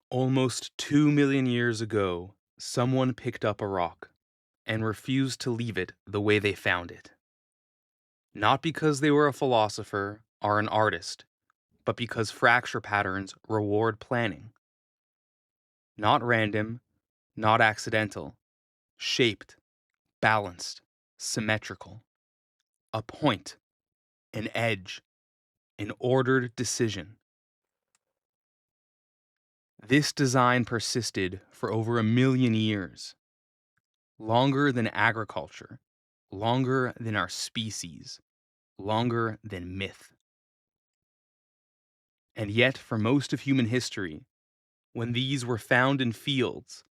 Almost 2 million years ago, someone picked up a rock and refused to leave it the way they found it. Not because they were a philosopher or an artist, but because fracture patterns reward planning. Not random, not accidental, shaped, balanced, symmetrical. A point, an edge, an ordered decision. This design persisted for over 1 million years, longer than agriculture, longer than our species, longer than myth. And yet, for most of human history, when these were found in fields,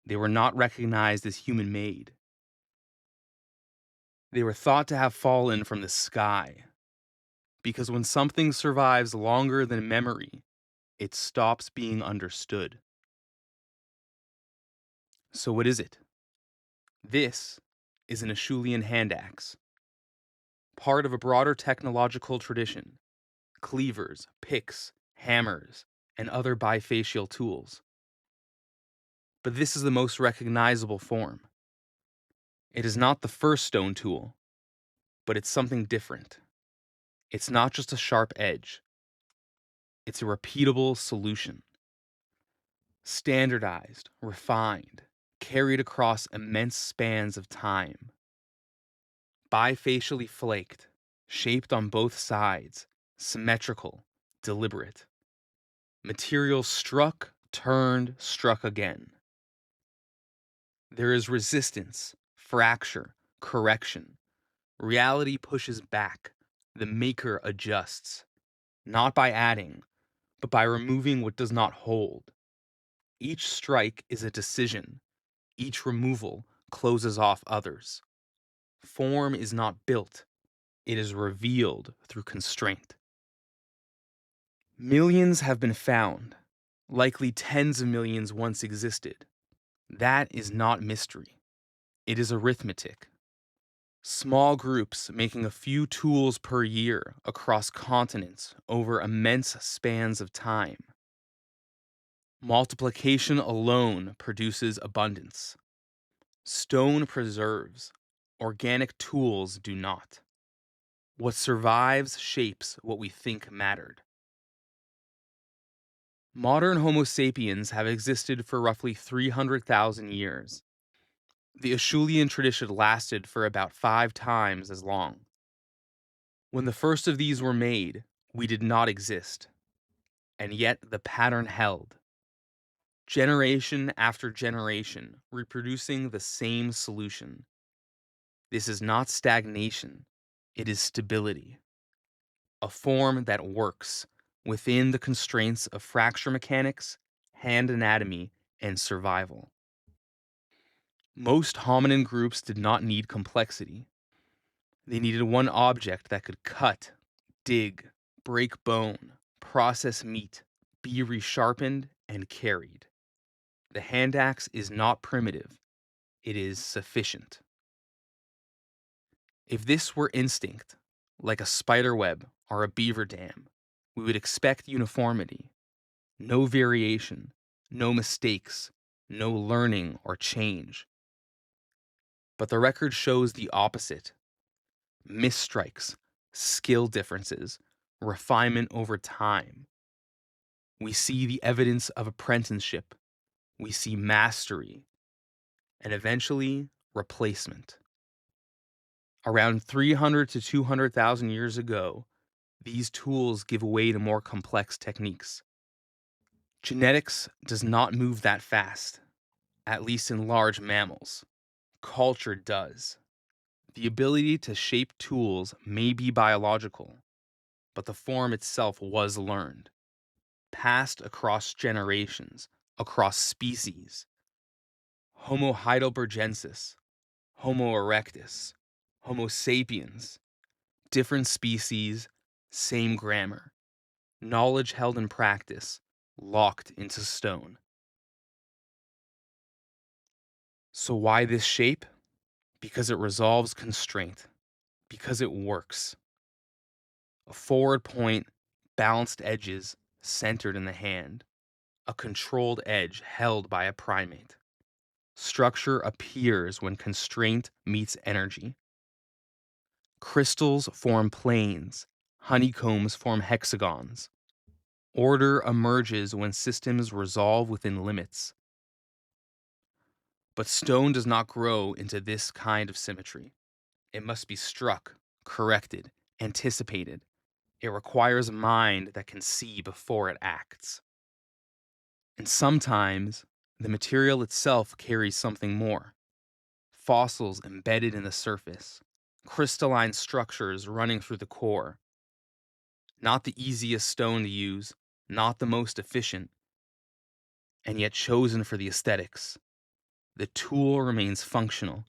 they were not recognized as human made. They were thought to have fallen from the sky, because when something survives longer than memory, it stops being understood. So, what is it? This is an Acheulean hand axe, part of a broader technological tradition: cleavers, picks, hammers, and other bifacial tools. But this is the most recognizable form. It is not the first stone tool, but it's something different. It's not just a sharp edge, it's a repeatable solution. Standardized, refined, carried across immense spans of time. Bifacially flaked, shaped on both sides, symmetrical, deliberate. Material struck, turned, struck again. There is resistance, fracture, correction. Reality pushes back. The maker adjusts, not by adding, but by removing what does not hold. Each strike is a decision. Each removal closes off others. Form is not built, it is revealed through constraint. Millions have been found. Likely tens of millions once existed. That is not mystery. It is arithmetic. Small groups making a few tools per year across continents over immense spans of time. Multiplication alone produces abundance. Stone preserves. Organic tools do not. What survives shapes what we think mattered. Modern Homo sapiens have existed for roughly 300,000 years. The Acheulean tradition lasted for about 5 times as long. When the first of these were made, we did not exist, and yet the pattern held. Generation after generation, reproducing the same solution. This is not stagnation, it is stability. A form that works within the constraints of fracture mechanics, hand anatomy, and survival. Most hominin groups did not need complexity. They needed one object that could cut, dig, break bone, process meat, be resharpened, and carried. The hand axe is not primitive, it is sufficient. If this were instinct, like a spider web or a beaver dam, we would expect uniformity. No variation, no mistakes, no learning or change. But the record shows the opposite: misstrikes, skill differences, refinement over time. We see the evidence of apprenticeship, we see mastery, and eventually replacement. Around 300 to 200,000 years ago, these tools give way to more complex techniques. Genetics does not move that fast, at least in large mammals. Culture does. The ability to shape tools may be biological, but the form itself was learned, passed across generations, across species. Homo heidelbergensis, Homo erectus, Homo sapiens, different species, same grammar. Knowledge held in practice, locked into stone. So why this shape? Because it resolves constraint, because it works. A forward point, balanced edges, centered in the hand. a controlled edge held by a primate. Structure appears when constraint meets energy. Crystals form planes, honeycombs form hexagons. Order emerges when systems resolve within limits. But stone does not grow into this kind of symmetry. It must be struck, corrected, anticipated. It requires a mind that can see before it acts. And sometimes, the material itself carries something more. Fossils embedded in the surface, crystalline structures running through the core. Not the easiest stone to use, not the most efficient, and yet chosen for the aesthetics. The tool remains functional,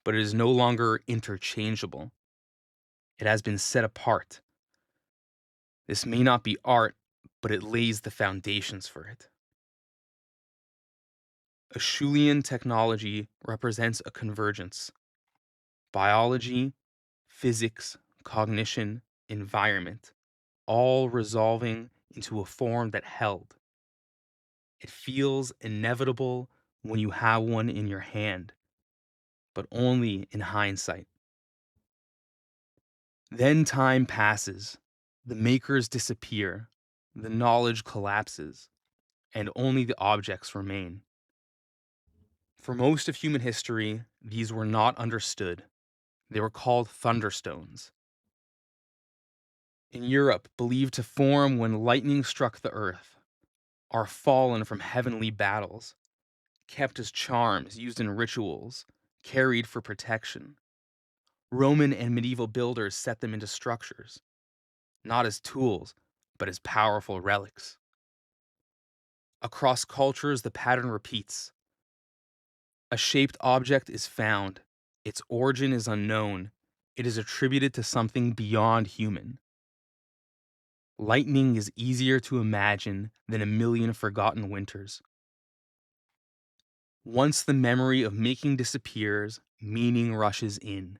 but it is no longer interchangeable. It has been set apart. This may not be art, but it lays the foundations for it. Acheulean technology represents a convergence. Biology, physics, cognition, environment, all resolving into a form that held. It feels inevitable when you have one in your hand, but only in hindsight. Then time passes, the makers disappear, the knowledge collapses, and only the objects remain. For most of human history, these were not understood. They were called thunderstones. In Europe, believed to form when lightning struck the earth, are fallen from heavenly battles, kept as charms used in rituals, carried for protection. Roman and medieval builders set them into structures, not as tools, but as powerful relics. Across cultures, the pattern repeats. A shaped object is found, its origin is unknown, it is attributed to something beyond human. Lightning is easier to imagine than a million forgotten winters. Once the memory of making disappears, meaning rushes in.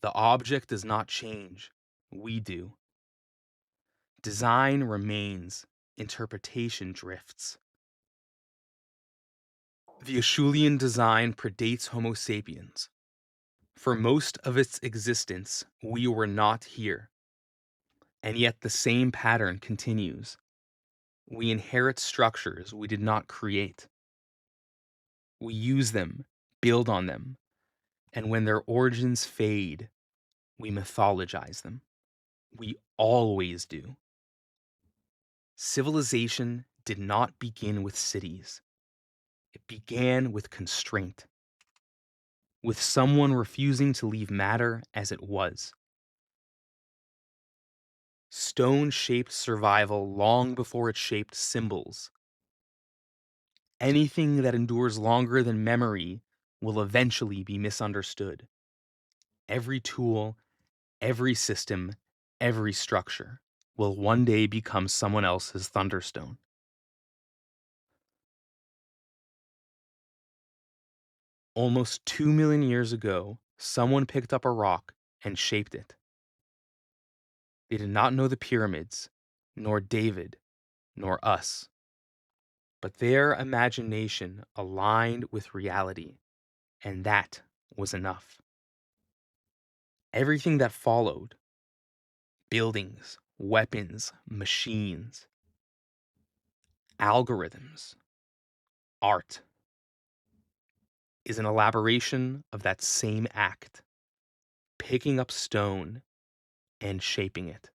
The object does not change, we do. Design remains, interpretation drifts. The Acheulean design predates Homo sapiens. For most of its existence, we were not here. And yet the same pattern continues. We inherit structures we did not create. We use them, build on them, and when their origins fade, we mythologize them. We always do. Civilization did not begin with cities. It began with constraint, with someone refusing to leave matter as it was. Stone shaped survival long before it shaped symbols. Anything that endures longer than memory will eventually be misunderstood. Every tool, every system, every structure will one day become someone else's thunderstone. Almost 2 million years ago, someone picked up a rock and shaped it. They did not know the pyramids, nor David, nor us. But their imagination aligned with reality, and that was enough. Everything that followed, buildings, weapons, machines, algorithms, art, is an elaboration of that same act, picking up stone and shaping it.